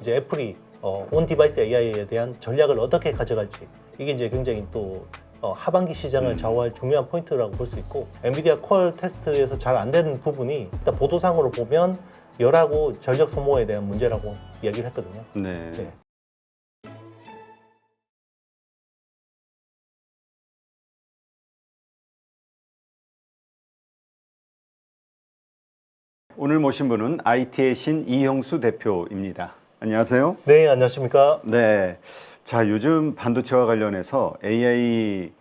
이제 애플이 온 디바이스 AI에 대한 전략을 어떻게 가져갈지, 이게 이제 굉장히 또 하반기 시장을 좌우할 중요한 포인트라고 볼 수 있고, 엔비디아 퀄 테스트에서 잘 안 되는 부분이 일단 보도상으로 보면 열하고 전력 소모에 대한 문제라고 이야기를 했거든요. 네. 네. 오늘 모신 분은 IT의 신 이형수 대표입니다. 안녕하세요. 네, 안녕하십니까? 네. 자, 요즘 반도체와 관련해서 AI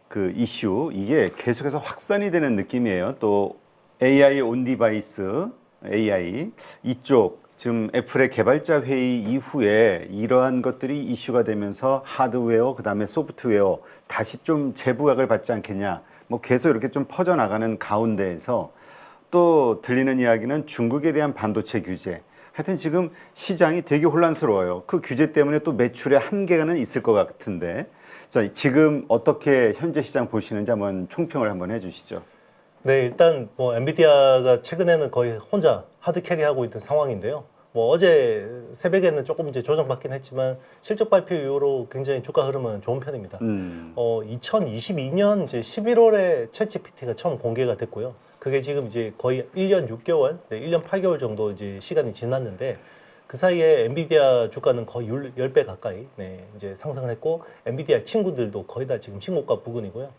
그 이슈 이게 계속해서 확산이 되는 느낌이에요. 또 AI 온 디바이스 AI 이쪽 지금 애플의 개발자 회의 이후에 이러한 것들이 이슈가 되면서 하드웨어 그다음에 소프트웨어 다시 좀 재부각을 받지 않겠냐. 뭐 계속 이렇게 좀 퍼져나가는 가운데에서 또 들리는 이야기는 중국에 대한 반도체 규제. 하여튼 지금 시장이 되게 혼란스러워요. 그 규제 때문에 또 매출에 한계는 있을 것 같은데, 자, 지금 어떻게 현재 시장 보시는지 한번 총평을 한번 해주시죠. 네, 일단 뭐 엔비디아가 최근에는 거의 혼자 하드 캐리하고 있는 상황인데요. 뭐 어제 새벽에는 조금 이제 조정받긴 했지만 실적 발표 이후로 굉장히 주가 흐름은 좋은 편입니다. 2022년 이제 11월에 챗GPT가 처음 공개가 됐고요. 그게 지금 이제 거의 1년 6개월, 1년 8개월 정도 이제 시간이 지났는데, 그 사이에 엔비디아 주가는 거의 10배 가까이 이제 상승을 했고, 엔비디아 친구들도 거의 다 지금 신고가 부근이고요.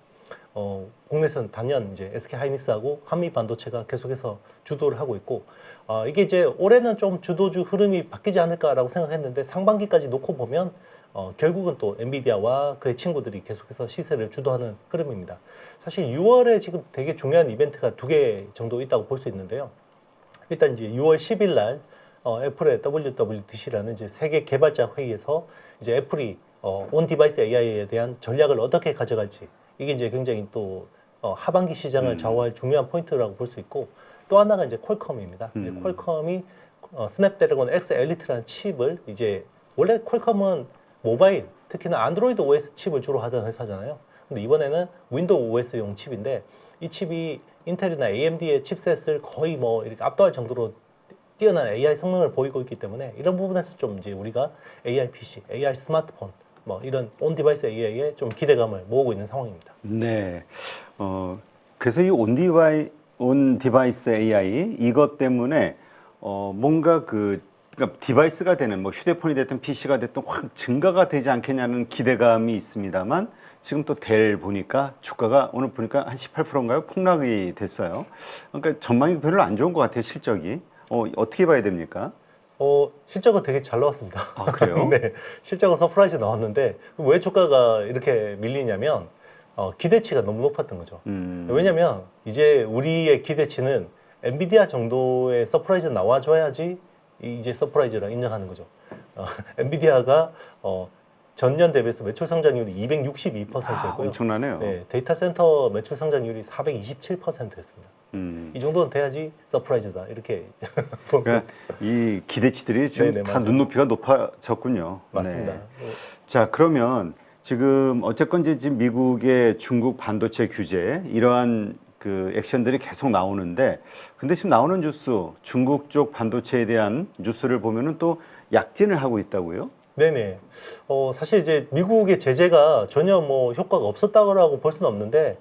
국내에서는 단연 이제 SK 하이닉스하고 한미 반도체가 계속해서 주도를 하고 있고, 이게 이제 올해는 좀 주도주 흐름이 바뀌지 않을까라고 생각했는데, 상반기까지 놓고 보면 결국은 또 엔비디아와 그의 친구들이 계속해서 시세를 주도하는 흐름입니다. 사실 6월에 지금 되게 중요한 이벤트가 2개 정도 있다고 볼 수 있는데요. 일단 이제 6월 10일 날 애플의 WWDC라는 이제 세계 개발자 회의에서 이제 애플이 온 디바이스 AI에 대한 전략을 어떻게 가져갈지, 이게 이제 굉장히 또 하반기 시장을 좌우할 중요한 포인트라고 볼 수 있고, 또 하나가 이제 퀄컴입니다. 이제 퀄컴이 스냅드래곤 X 엘리트라는 칩을, 이제 원래 퀄컴은 모바일, 특히나 안드로이드 OS 칩을 주로 하던 회사잖아요. 근데 이번에는 윈도우 OS용 칩인데, 이 칩이 인텔이나 AMD의 칩셋을 거의 뭐 이렇게 압도할 정도로 뛰어난 AI 성능을 보이고 있기 때문에, 이런 부분에서 좀 이제 우리가 AI PC, AI 스마트폰, 뭐 이런 온 디바이스 AI에 좀 기대감을 모으고 있는 상황입니다. 네. 그래서 이 온 디바이스 AI 이것 때문에 뭔가 그러니까 디바이스가 되는 뭐 휴대폰이 됐든 PC가 됐든 확 증가가 되지 않겠냐는 기대감이 있습니다만, 지금 또 델 보니까 주가가 오늘 보니까 한 18%인가요? 폭락이 됐어요. 그러니까 전망이 별로 안 좋은 것 같아요, 실적이. 어떻게 봐야 됩니까? 실적은 되게 잘 나왔습니다. 아, 그래요? 네, 실적은 서프라이즈 나왔는데, 왜 주가가 이렇게 밀리냐면 기대치가 너무 높았던 거죠. 왜냐면 이제 우리의 기대치는 엔비디아 정도의 서프라이즈 나와줘야지 이제 서프라이즈라 인정하는 거죠. 엔비디아가 전년 대비해서 매출 성장률이 262%였고요. 엄청나네요. 네, 데이터 센터 매출 성장률이 427%였습니다. 이 정도는 돼야지 서프라이즈다, 이렇게. 그러니까 이 기대치들이 지금 네네, 다 맞아요. 눈높이가 높아졌군요. 맞습니다. 네. 자, 그러면 지금 어쨌건 이제 지금 미국의 중국 반도체 규제 이러한 그 액션들이 계속 나오는데, 근데 지금 나오는 뉴스, 중국 쪽 반도체에 대한 뉴스를 보면은 또 약진을 하고 있다고요? 네네. 사실 이제 미국의 제재가 전혀 뭐 효과가 없었다고 볼 수는 없는데,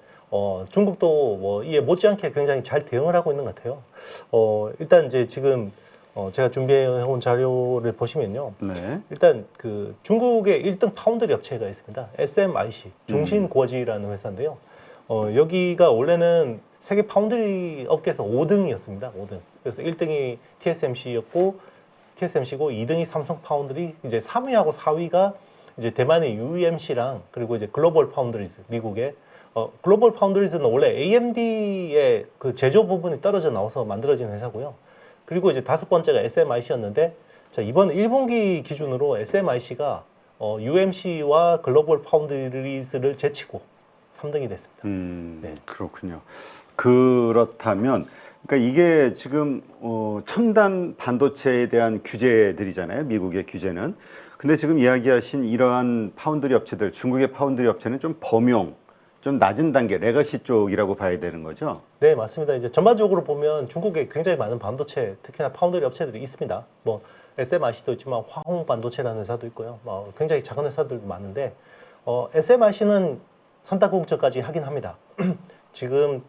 중국도 뭐 이에 못지않게 굉장히 잘 대응을 하고 있는 것 같아요. 일단 이제 지금 제가 준비해온 자료를 보시면요. 네. 일단 그 중국의 1등 파운드리 업체가 있습니다. SMIC, 중신고지라는 회사인데요. 여기가 원래는 세계 파운드리 업계에서 5등이었습니다. 5등. 그래서 1등이 TSMC고 2등이 삼성 파운드리, 이제 3위하고 4위가 이제 대만의 UMC랑, 그리고 이제 글로벌 파운드리즈, 미국의 글로벌 파운드리즈는 원래 AMD의 그 제조 부분이 떨어져 나와서 만들어진 회사고요. 그리고 이제 5번째가 SMIC였는데, 자, 이번 1분기 기준으로 SMIC가 UMC와 글로벌 파운드리즈를 제치고 3등이 됐습니다. 네. 그렇군요. 그렇다면, 그러니까 이게 지금 첨단 반도체에 대한 규제들이잖아요. 미국의 규제는. 근데 지금 이야기하신 이러한 파운드리 업체들, 중국의 파운드리 업체는 좀 범용, 좀 낮은 단계, 레거시 쪽이라고 봐야 되는 거죠? 네, 맞습니다. 이제 전반적으로 보면 중국에 굉장히 많은 반도체, 특히나 파운드리 업체들이 있습니다. 뭐 SMIC도 있지만 화홍 반도체라는 회사도 있고요. 굉장히 작은 회사들도 많은데 SMIC는 선단 공정까지 하긴 합니다. 지금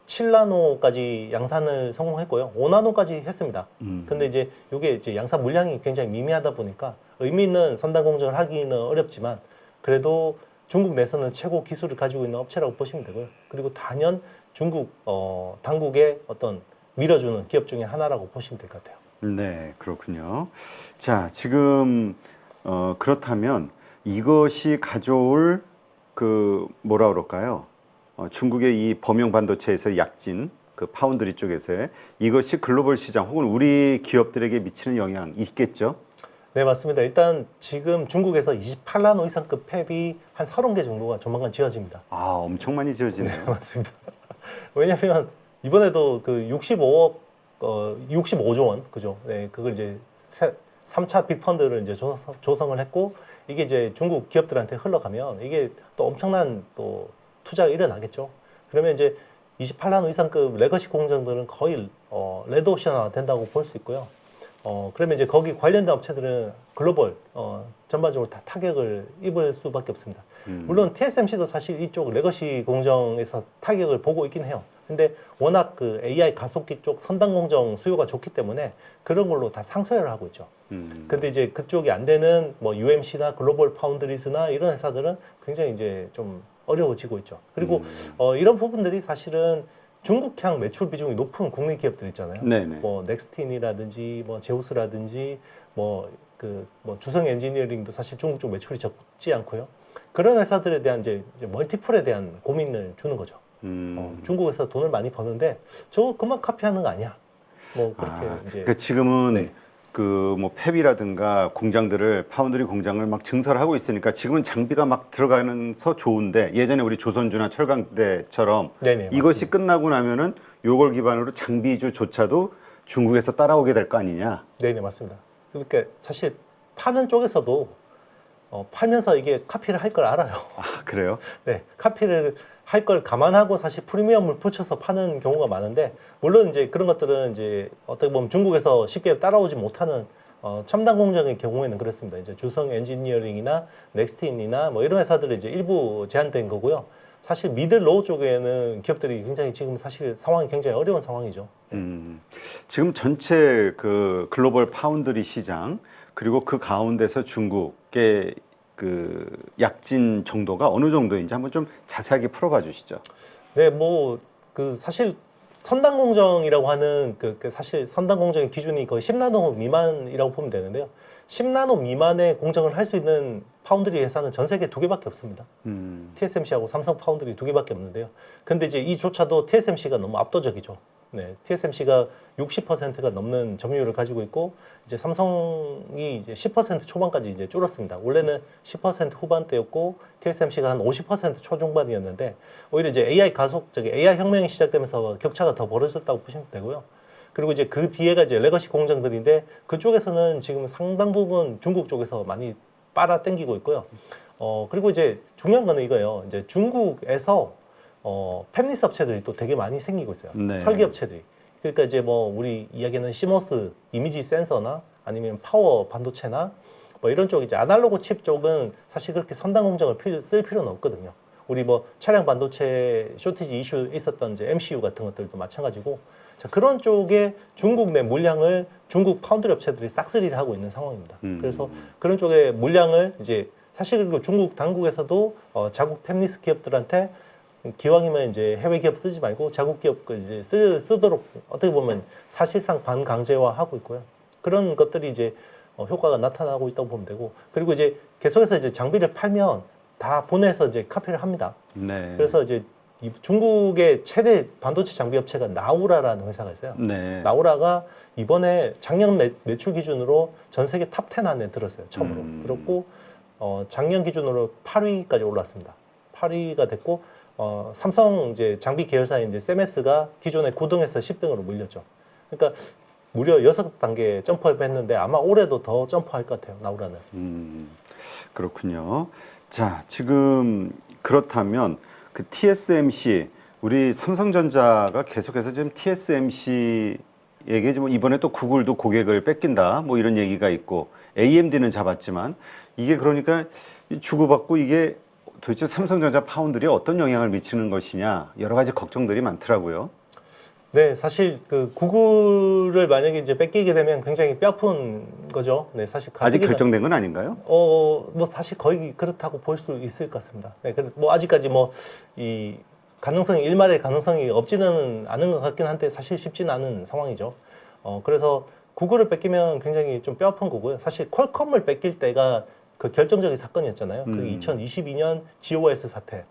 7나노까지 양산을 성공했고요. 5나노까지 했습니다. 근데 이제 이게 이제 양산 물량이 굉장히 미미하다 보니까 의미 있는 선단 공정을 하기는 어렵지만 그래도 중국 내에서는 최고 기술을 가지고 있는 업체라고 보시면 되고요. 그리고 단연 중국 당국의 어떤 밀어주는 기업 중에 하나라고 보시면 될 것 같아요. 네, 그렇군요. 자, 지금 그렇다면 이것이 가져올 그 뭐라 그럴까요? 중국의 이 범용 반도체에서 약진 그 파운드리 쪽에서의 이것이 글로벌 시장 혹은 우리 기업들에게 미치는 영향 있겠죠? 네, 맞습니다. 일단 지금 중국에서 28나노 이상급 팹이 한 30개 정도가 조만간 지어집니다. 아, 엄청 많이 지어지네요. 맞습니다. 왜냐하면 이번에도 그 65억 65조 원 그죠? 네, 그걸 이제 3차 빅펀드를 이제 조성을 했고 이게 이제 중국 기업들한테 흘러가면 이게 또 엄청난 또 투자가 일어나겠죠. 그러면 이제 28나노 이상급 레거시 공장들은 거의 레드오션화 된다고 볼 수 있고요. 그러면 이제 거기 관련된 업체들은 글로벌 전반적으로 다 타격을 입을 수밖에 없습니다. 물론 TSMC도 사실 이쪽 레거시 공정에서 타격을 보고 있긴 해요. 근데 워낙 그 AI 가속기 쪽 선단 공정 수요가 좋기 때문에 그런 걸로 다 상쇄를 하고 있죠. 근데 이제 그쪽이 안 되는 뭐 UMC나 글로벌 파운드리스나 이런 회사들은 굉장히 이제 좀 어려워지고 있죠. 그리고 이런 부분들이 사실은 중국향 매출 비중이 높은 국내 기업들 있잖아요. 네네. 뭐 넥스틴이라든지 뭐 제우스라든지 뭐 주성 엔지니어링도 사실 중국 쪽 매출이 적지 않고요. 그런 회사들에 대한 이제 멀티플에 대한 고민을 주는 거죠. 중국에서 돈을 많이 버는데 저거 그만 카피하는 거 아니야? 뭐 그렇게 이제 그러니까 지금은 네. 그 뭐 팹이라든가 공장들을 파운드리 공장을 막 증설을 하고 있으니까 지금은 장비가 막 들어가면서 좋은데 예전에 우리 조선주나 철강대처럼 네네, 이것이 맞습니다. 끝나고 나면은 요걸 기반으로 장비주조차도 중국에서 따라오게 될 거 아니냐? 네네 맞습니다. 그러니까 사실 파는 쪽에서도 팔면서 이게 카피를 할 걸 알아요. 아, 그래요? 네, 카피를 할 걸 감안하고 사실 프리미엄을 붙여서 파는 경우가 많은데 물론 이제 그런 것들은 이제 어떻게 보면 중국에서 쉽게 따라오지 못하는 첨단 공정의 경우에는 그렇습니다. 이제 주성 엔지니어링이나 넥스틴이나 뭐 이런 회사들은 이제 일부 제한된 거고요. 사실 미들 로우 쪽에는 기업들이 굉장히 지금 사실 상황이 굉장히 어려운 상황이죠. 지금 전체 그 글로벌 파운드리 시장 그리고 그 가운데서 중국의 그 약진 정도가 어느 정도인지 한번 좀 자세하게 풀어봐 주시죠. 네, 뭐 그 사실 선단 공정이라고 하는 그 사실 선단 공정의 기준이 거의 10나노 미만이라고 보면 되는데요. 10나노 미만의 공정을 할 수 있는 파운드리 회사는 전 세계 2개밖에 없습니다. TSMC하고 삼성 파운드리 2개밖에 없는데요. 근데 이제 이조차도 TSMC가 너무 압도적이죠. 네, TSMC가 60%가 넘는 점유율을 가지고 있고 이제 삼성이 이제 10% 초반까지 이제 줄었습니다. 원래는 10% 후반대였고 TSMC가 한 50% 초중반이었는데 오히려 이제 AI AI 혁명이 시작되면서 격차가 더 벌어졌다고 보시면 되고요. 그리고 이제 그 뒤에가 이제 레거시 공장들인데 그쪽에서는 지금 상당 부분 중국 쪽에서 많이 빨아 당기고 있고요. 그리고 이제 중요한 거는 이거예요. 이제 중국에서 팹리스 업체들이 또 되게 많이 생기고 있어요. 네. 설계 업체들이. 그러니까 이제 뭐 우리 이야기하는 시모스 이미지 센서나 아니면 파워 반도체나 뭐 이런 쪽 이제 아날로그 칩 쪽은 사실 그렇게 선단 공정을 쓸 필요는 없거든요. 우리 뭐 차량 반도체 쇼티지 이슈 있었던 이제 MCU 같은 것들도 마찬가지고 자, 그런 쪽에 중국 내 물량을 중국 파운드리 업체들이 싹쓸이를 하고 있는 상황입니다. 그래서 그런 쪽에 물량을 이제 사실 그리고 중국 당국에서도 자국 팹리스 기업들한테 기왕이면 이제 해외 기업 쓰지 말고 자국 기업 걸 이제 쓰도록 어떻게 보면 사실상 반강제화하고 있고요. 그런 것들이 이제 효과가 나타나고 있다고 보면 되고 그리고 이제 계속해서 이제 장비를 팔면 다 분해해서 이제 카피를 합니다. 네. 그래서 이제 중국의 최대 반도체 장비 업체가 나우라라는 회사가 있어요. 네. 나우라가 이번에 작년 매출 기준으로 전 세계 탑 10 안에 들었어요. 처음으로 들었고 작년 기준으로 8위까지 올랐습니다. 8위가 됐고 삼성 이제 장비 계열사인 이제 세메스가 기존에 9등에서 10등으로 물렸죠. 그러니까 무려 6단계 점프했는데 아마 올해도 더 점프할 것 같아요. 나우라는. 그렇군요. 자, 지금 그렇다면 그 TSMC 우리 삼성전자가 계속해서 지금 TSMC 얘기지 뭐 이번에 또 구글도 고객을 뺏긴다 뭐 이런 얘기가 있고 AMD는 잡았지만 이게 그러니까 주고받고 이게 도대체 삼성전자 파운드리에 어떤 영향을 미치는 것이냐 여러 가지 걱정들이 많더라고요. 네, 사실 그 구글을 만약에 이제 뺏기게 되면 굉장히 뼈아픈 거죠. 네, 사실 아직 가뜩이나 결정된 건 아닌가요? 뭐 사실 거의 그렇다고 볼 수 있을 것 같습니다. 네, 뭐 아직까지 뭐 이 가능성이 일말의 가능성이 없지는 않은 것 같긴 한데 사실 쉽지는 않은 상황이죠. 그래서 구글을 뺏기면 굉장히 좀 뼈아픈 거고요. 사실 퀄컴을 뺏길 때가 그 결정적인 사건이었잖아요. 그 2022년 GOS 사태.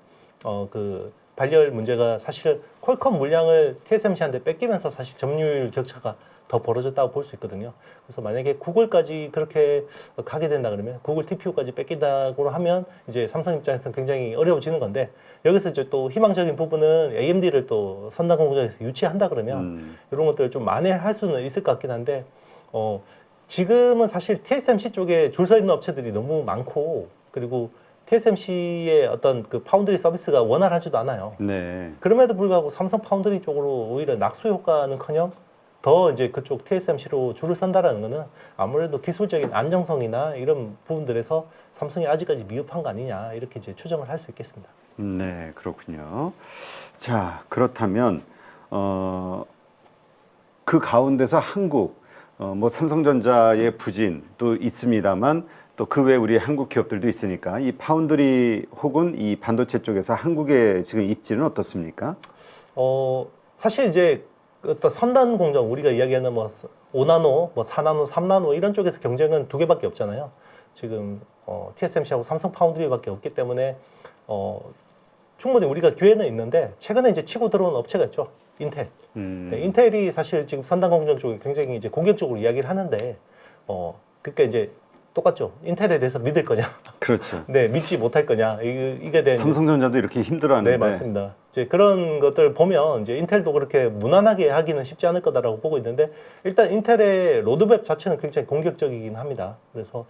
그 발열 문제가 사실 퀄컴 물량을 TSMC한테 뺏기면서 사실 점유율 격차가 더 벌어졌다고 볼 수 있거든요. 그래서 만약에 구글까지 그렇게 가게 된다 그러면 구글 TPU까지 뺏긴다고 하면 이제 삼성 입장에서는 굉장히 어려워지는 건데 여기서 이제 또 희망적인 부분은 AMD를 또 선단 공정에서 유치한다 그러면 이런 것들을 좀 만회할 수는 있을 것 같긴 한데 지금은 사실 TSMC 쪽에 줄 서 있는 업체들이 너무 많고 그리고 TSMC의 어떤 그 파운드리 서비스가 원활하지도 않아요. 네. 그럼에도 불구하고 삼성 파운드리 쪽으로 오히려 낙수 효과는커녕 더 이제 그쪽 TSMC로 줄을 선다라는 거는 아무래도 기술적인 안정성이나 이런 부분들에서 삼성이 아직까지 미흡한 거 아니냐 이렇게 이제 추정을 할 수 있겠습니다. 네, 그렇군요. 자, 그렇다면 그 가운데서 한국 뭐 삼성전자의 부진도 있습니다만 또 그 외 우리 한국 기업들도 있으니까 이 파운드리 혹은 이 반도체 쪽에서 한국의 지금 입지는 어떻습니까? 사실 이제 어떤 선단 공정 우리가 이야기하는 뭐 5나노, 뭐 4나노, 3나노 이런 쪽에서 경쟁은 두 개밖에 없잖아요. 지금 TSMC하고 삼성 파운드리밖에 없기 때문에 충분히 우리가 기회는 있는데 최근에 이제 치고 들어온 업체가 있죠. 인텔. 네, 인텔이 사실 지금 선단 공정 쪽에 굉장히 이제 공격적으로 이야기를 하는데 그러니까 이제 똑같죠. 인텔에 대해서 믿을 거냐? 그렇죠. 네, 믿지 못할 거냐? 이게 된 삼성전자도 이렇게 힘들어하는데. 네, 맞습니다. 이제 그런 것들 보면 이제 인텔도 그렇게 무난하게 하기는 쉽지 않을 거다라고 보고 있는데 일단 인텔의 로드맵 자체는 굉장히 공격적이긴 합니다. 그래서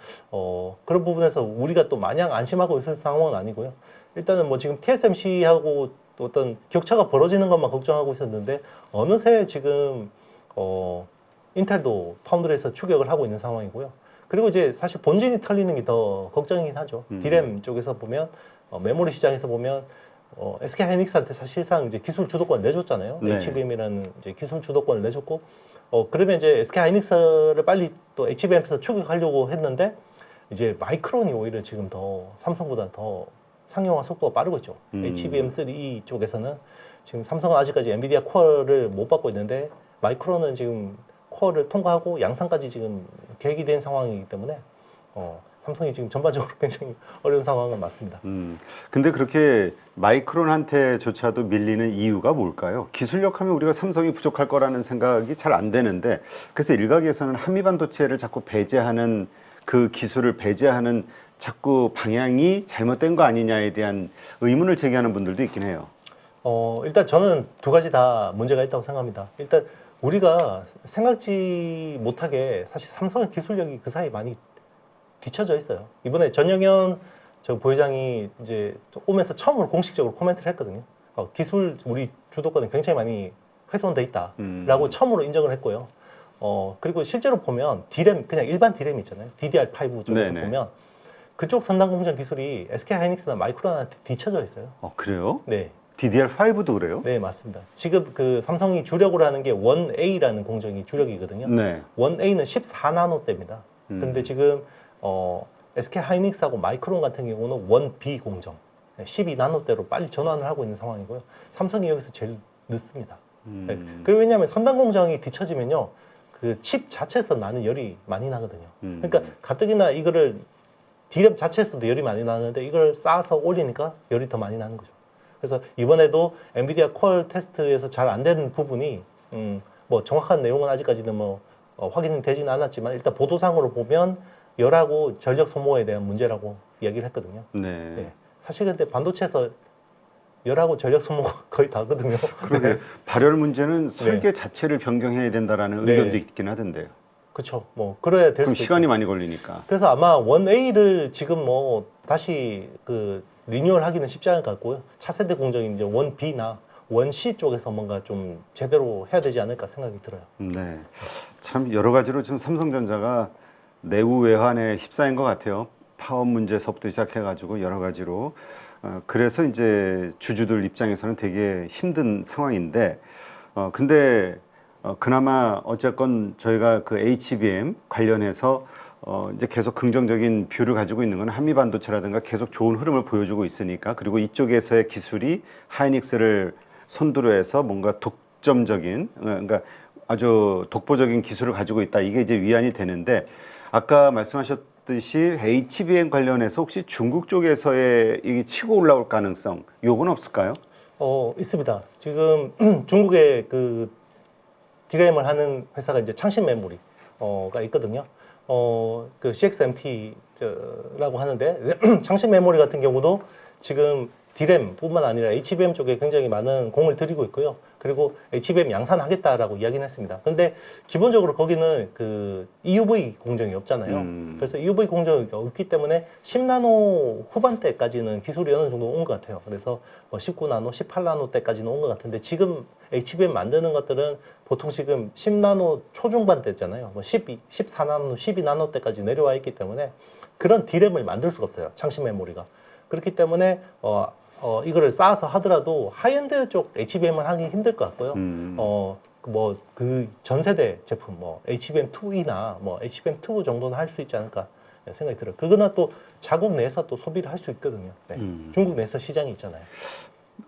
그런 부분에서 우리가 또 마냥 안심하고 있을 상황은 아니고요. 일단은 뭐 지금 TSMC하고 또 어떤 격차가 벌어지는 것만 걱정하고 있었는데 어느새 지금 인텔도 파운드리에서 추격을 하고 있는 상황이고요. 그리고 이제 사실 본진이 털리는 게 더 걱정이긴 하죠. 디램 쪽에서 보면 메모리 시장에서 보면 SK 하이닉스한테 사실상 이제 기술 주도권을 내줬잖아요. 네. HBM이라는 이제 기술 주도권을 내줬고 그러면 이제 SK 하이닉스를 빨리 또 HBM에서 추격하려고 했는데 이제 마이크론이 오히려 지금 더 삼성보다 더 상용화 속도가 빠르고 있죠. HBM3 쪽에서는 지금 삼성은 아직까지 엔비디아 코어를 못 받고 있는데 마이크론은 지금 코어를 통과하고 양산까지 지금 계획이 된 상황이기 때문에 삼성이 지금 전반적으로 굉장히 어려운 상황은 맞습니다. 근데 그렇게 마이크론한테조차도 밀리는 이유가 뭘까요? 기술력 하면 우리가 삼성이 부족할 거라는 생각이 잘 안 되는데 그래서 일각에서는 한미반도체를 자꾸 배제하는 그 기술을 배제하는 자꾸 방향이 잘못된 거 아니냐에 대한 의문을 제기하는 분들도 있긴 해요. 일단 저는 두 가지 다 문제가 있다고 생각합니다. 일단 우리가 생각지 못하게 사실 삼성의 기술력이 그 사이 많이 뒤쳐져 있어요. 이번에 전영현 저 부회장이 이제 오면서 처음으로 공식적으로 코멘트를 했거든요. 기술 우리 주도권은 굉장히 많이 훼손돼 있다라고 처음으로 인정을 했고요. 그리고 실제로 보면 디램 그냥 일반 디램 있잖아요. DDR5 쪽에서 네네. 보면 그쪽 선단 공정 기술이 SK 하이닉스나 마이크론한테 뒤쳐져 있어요. 그래요? 네. DDR5도 그래요? 네, 맞습니다. 지금 그 삼성이 주력으로 하는 게 1A라는 공정이 주력이거든요. 네. 1A는 14나노대입니다. 그런데 지금 SK 하이닉스하고 마이크론 같은 경우는 1B 공정 12나노대로 빨리 전환을 하고 있는 상황이고요. 삼성이 여기서 제일 늦습니다. 네. 그리고 왜냐하면 선단 공정이 뒤처지면요, 그 칩 자체에서 나는 열이 많이 나거든요. 그러니까 가뜩이나 이거를 디램 자체에서도 열이 많이 나는데 이걸 쌓아서 올리니까 열이 더 많이 나는 거죠. 그래서 이번에도 엔비디아 콜 테스트에서 잘 안 되는 부분이 뭐 정확한 내용은 아직까지는 뭐 확인이 되지는 않았지만 일단 보도상으로 보면 열하고 전력 소모에 대한 문제라고 이야기를 했거든요. 네. 네. 사실 근데 반도체에서 열하고 전력 소모가 거의 다거든요. 그러게 발열 문제는 설계 자체를 변경해야 된다라는 네. 의견도 있긴 하던데요. 그렇죠. 뭐 그래야 될 그럼 수도 시간이 있죠. 많이 걸리니까. 그래서 아마 1A를 지금 뭐 다시 그 리뉴얼 하기는 쉽지 않을 것 같고요. 차세대 공정인 이제 1B나 원시 쪽에서 뭔가 좀 제대로 해야 되지 않을까 생각이 들어요. 네, 참 여러 가지로 지금 삼성전자가 내후 외환에 휩싸인 것 같아요. 파업 문제서부터 시작해가지고 여러 가지로. 그래서 이제 주주들 입장에서는 되게 힘든 상황인데, 근데 그나마 어쨌건 저희가 그 HBM 관련해서 이제 계속 긍정적인 뷰를 가지고 있는 건 한미 반도체라든가 계속 좋은 흐름을 보여주고 있으니까, 그리고 이쪽에서의 기술이 하이닉스를 선두로 해서 뭔가 독점적인, 그러니까 아주 독보적인 기술을 가지고 있다. 이게 이제 위안이 되는데, 아까 말씀하셨듯이 HBM 관련해서 혹시 중국 쪽에서의 이게 치고 올라올 가능성, 요건 없을까요? 있습니다. 지금 중국의 그 디램을 하는 회사가 이제 창신 메모리가 있거든요. 그 CXMT라고 하는데 창신 메모리 같은 경우도 지금 디램뿐만 아니라 HBM 쪽에 굉장히 많은 공을 들이고 있고요. 그리고 HBM 양산하겠다라고 이야기는 했습니다. 그런데 기본적으로 거기는 그 EUV 공정이 없잖아요. 그래서 EUV 공정이 없기 때문에 10나노 후반대까지는 기술이 어느 정도 온 것 같아요. 그래서 뭐 19나노, 18나노 때까지는 온 것 같은데 지금 HBM 만드는 것들은 보통 지금 10나노 초중반대잖아요. 뭐 14나노, 12나노 때까지 내려와 있기 때문에 그런 디램을 만들 수가 없어요. 창신 메모리가. 그렇기 때문에 이거를 쌓아서 하더라도 하이엔드 쪽 HBM을 하기 힘들 것 같고요. 뭐 그 전세대 제품 뭐 HBM2E나 뭐 HBM2 정도는 할 수 있지 않을까 생각이 들어요. 그거나 또 자국 내에서 또 소비를 할 수 있거든요. 네. 중국 내에서 시장이 있잖아요.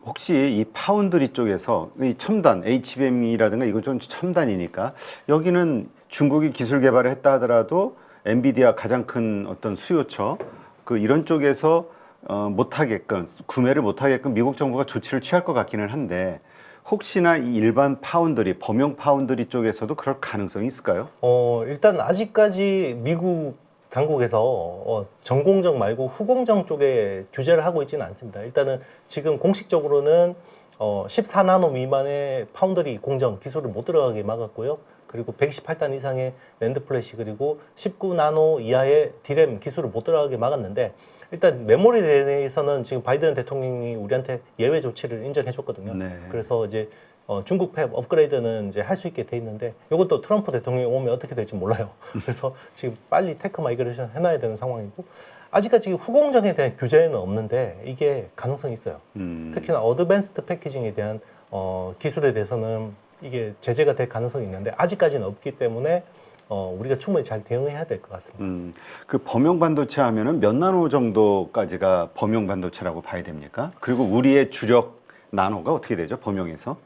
혹시 이 파운드리 쪽에서 이 첨단 HBM이라든가 이거 좀 첨단이니까 여기는 중국이 기술 개발을 했다 하더라도 엔비디아 가장 큰 어떤 수요처 그 이런 쪽에서 못하게끔 구매를 못하게끔 미국 정부가 조치를 취할 것 같기는 한데 혹시나 이 일반 파운드리 범용 파운드리 쪽에서도 그럴 가능성이 있을까요? 일단 아직까지 미국 당국에서 전공정 말고 후공정 쪽에 규제를 하고 있지는 않습니다. 일단은 지금 공식적으로는 14나노 미만의 파운드리 공정 기술을 못 들어가게 막았고요. 그리고 128단 이상의 낸드 플래시 그리고 19나노 이하의 디램 기술을 못 들어가게 막았는데 일단 메모리에 대해서는 지금 바이든 대통령이 우리한테 예외 조치를 인정해 줬거든요. 네. 그래서 이제 중국 팹 업그레이드는 이제 할 수 있게 돼 있는데 이것도 트럼프 대통령이 오면 어떻게 될지 몰라요. 그래서 지금 빨리 테크 마이그레이션 해놔야 되는 상황이고 아직까지 후공정에 대한 규제는 없는데 이게 가능성이 있어요. 특히나 어드밴스드 패키징에 대한 기술에 대해서는 이게 제재가 될 가능성이 있는데 아직까지는 없기 때문에 우리가 충분히 잘 대응해야 될 것 같습니다. 그 범용 반도체 하면은 몇 나노 정도까지가 범용 반도체라고 봐야 됩니까? 그리고 우리의 주력 나노가 어떻게 되죠? 범용에서?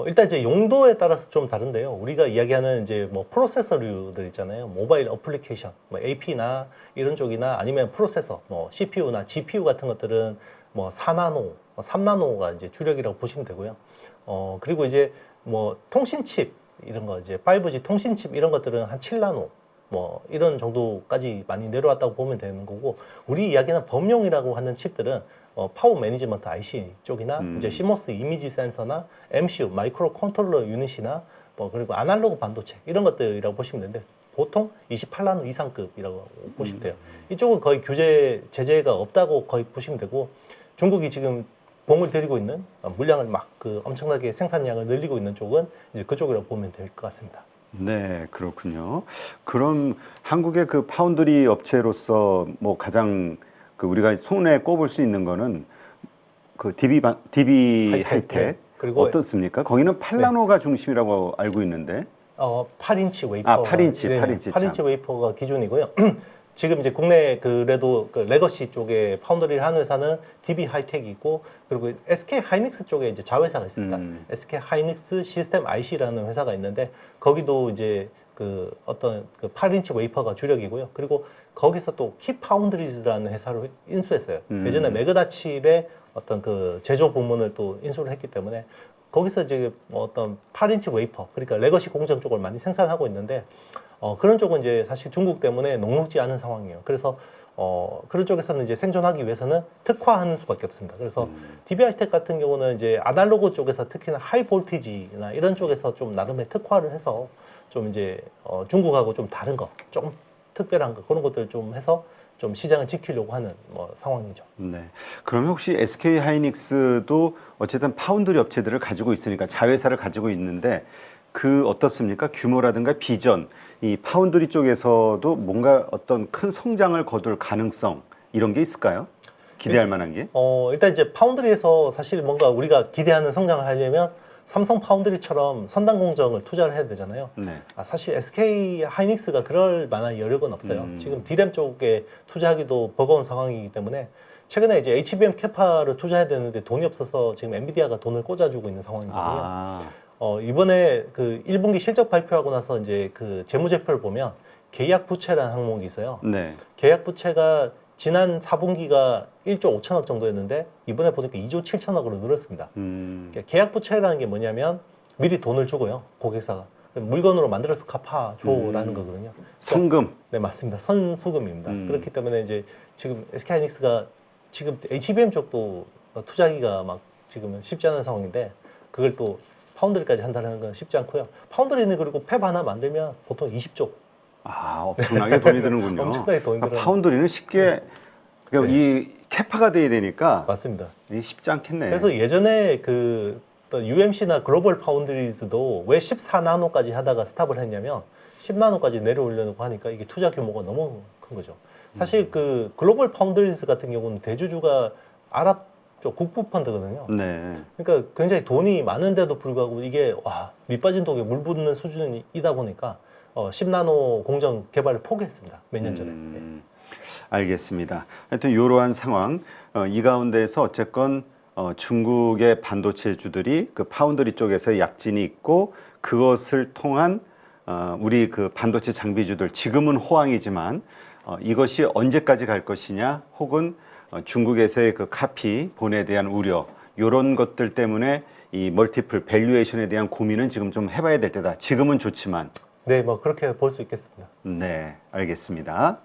일단 이제 용도에 따라서 좀 다른데요. 우리가 이야기하는 이제 뭐 프로세서류들 있잖아요. 모바일 어플리케이션, 뭐 AP나 이런 쪽이나 아니면 프로세서, 뭐 CPU나 GPU 같은 것들은 뭐 4나노, 3나노가 이제 주력이라고 보시면 되고요. 그리고 이제 뭐 통신칩 이런 거 이제 5G 통신칩 이런 것들은 한 7나노 뭐 이런 정도까지 많이 내려왔다고 보면 되는 거고 우리 이야기는 범용이라고 하는 칩들은 파워 매니지먼트 IC 쪽이나 이제 CMOS 이미지 센서나 MCU 마이크로 컨트롤러 유닛이나 뭐 그리고 아날로그 반도체 이런 것들이라고 보시면 되는데 보통 28나노 이상급이라고 보시면 돼요. 이쪽은 거의 규제 제재가 없다고 거의 보시면 되고 중국이 지금 공을 들이고 있는 물량을 막 그 엄청나게 생산량을 늘리고 있는 쪽은 이제 그쪽이라고 보면 될 것 같습니다. 네, 그렇군요. 그럼 한국의 그 파운드리 업체로서 뭐 가장 그 우리가 손에 꼽을 수 있는 거는 그 DB 하이텍 네. 그리고 어떻습니까? 거기는 8나노가 중심이라고 알고 있는데. 8인치 웨이퍼. 8인치, 8인치. 8인치 웨이퍼가 기준이고요. 지금 이제 국내 그래도 그 레거시 쪽에 파운드리를 하는 회사는 DB 하이텍이 있고 그리고 SK 하이닉스 쪽에 이제 자회사가 있습니다. SK 하이닉스 시스템 IC라는 회사가 있는데 거기도 이제 그 어떤 그 8인치 웨이퍼가 주력이고요. 그리고 거기서 또 키파운드리즈라는 회사를 인수했어요. 예전에 매그다칩의 어떤 그 제조 부문을 또 인수를 했기 때문에 거기서 이제 어떤 8인치 웨이퍼 그러니까 레거시 공정 쪽을 많이 생산하고 있는데 그런 쪽은 이제 사실 중국 때문에 녹록지 않은 상황이에요. 그래서 그런 쪽에서는 이제 생존하기 위해서는 특화하는 수밖에 없습니다. 그래서 DB하이텍 같은 경우는 이제 아날로그 쪽에서 특히나 하이 볼티지나 이런 쪽에서 좀 나름의 특화를 해서 좀 이제 중국하고 좀 다른 거, 조금 특별한 거 그런 것들 좀 해서 좀 시장을 지키려고 하는 뭐 상황이죠. 네. 그러면 혹시 SK 하이닉스도 어쨌든 파운드리 업체들을 가지고 있으니까 자회사를 가지고 있는데 그 어떻습니까? 규모라든가 비전, 이 파운드리 쪽에서도 뭔가 어떤 큰 성장을 거둘 가능성 이런 게 있을까요? 기대할 만한 게? 일단 이제 파운드리에서 사실 뭔가 우리가 기대하는 성장을 하려면 삼성 파운드리처럼 선단 공정을 투자를 해야 되잖아요. 네. 사실 SK 하이닉스가 그럴 만한 여력은 없어요. 음. 지금 D램 쪽에 투자하기도 버거운 상황이기 때문에 최근에 이제 HBM 캐파를 투자해야 되는데 돈이 없어서 지금 엔비디아가 돈을 꽂아주고 있는 상황이거든요. 아, 이번에 그 1분기 실적 발표하고 나서 이제 그 재무제표를 보면 계약 부채라는 항목이 있어요. 네. 계약 부채가 지난 4분기가 1조 5천억 정도였는데 이번에 보니까 2조 7천억으로 늘었습니다. 그러니까 계약 부채라는 게 뭐냐면 미리 돈을 주고요, 고객사가 물건으로 만들어서 갚아줘라는 거거든요. 성금. 네, 맞습니다. 선수금입니다. 음. 그렇기 때문에 이제 지금 SK하이닉스가 지금 HBM 쪽도 투자하기가 막 지금은 쉽지 않은 상황인데 그걸 또 파운드리까지 한다는 건 쉽지 않고요. 파운드리는 그리고 팹 하나 만들면 보통 20조. 아, 엄청나게 돈이 드는군요. 엄청나게 돈이 들어요. 파운드리는 쉽게 그러니까 이 캐파가 돼야 되니까 맞습니다. 이게 쉽지 않겠네. 그래서 예전에 그 UMC나 글로벌 파운드리즈도 왜 14나노까지 하다가 스탑을 했냐면 10나노까지 내려오려고 하니까 이게 투자 규모가 너무 큰 거죠. 사실 그 글로벌 파운드리즈 같은 경우는 대주주가 아랍 쪽 국부 펀드거든요. 네. 그러니까 굉장히 돈이 많은데도 불구하고 이게 와, 밑빠진 독에 물 붓는 수준이다 보니까 10나노 공정 개발을 포기했습니다. 몇 년 전에. 네. 알겠습니다. 하여튼 이러한 상황, 이 가운데에서 어쨌건 중국의 반도체주들이 그 파운드리 쪽에서 약진이 있고 그것을 통한 우리 그 반도체 장비주들 지금은 호황이지만 이것이 언제까지 갈 것이냐 혹은 중국에서의 그 카피 본에 대한 우려 이런 것들 때문에 이 멀티플 밸류에이션에 대한 고민은 지금 좀 해봐야 될 때다. 지금은 좋지만. 네, 뭐 그렇게 볼 수 있겠습니다. 네, 알겠습니다.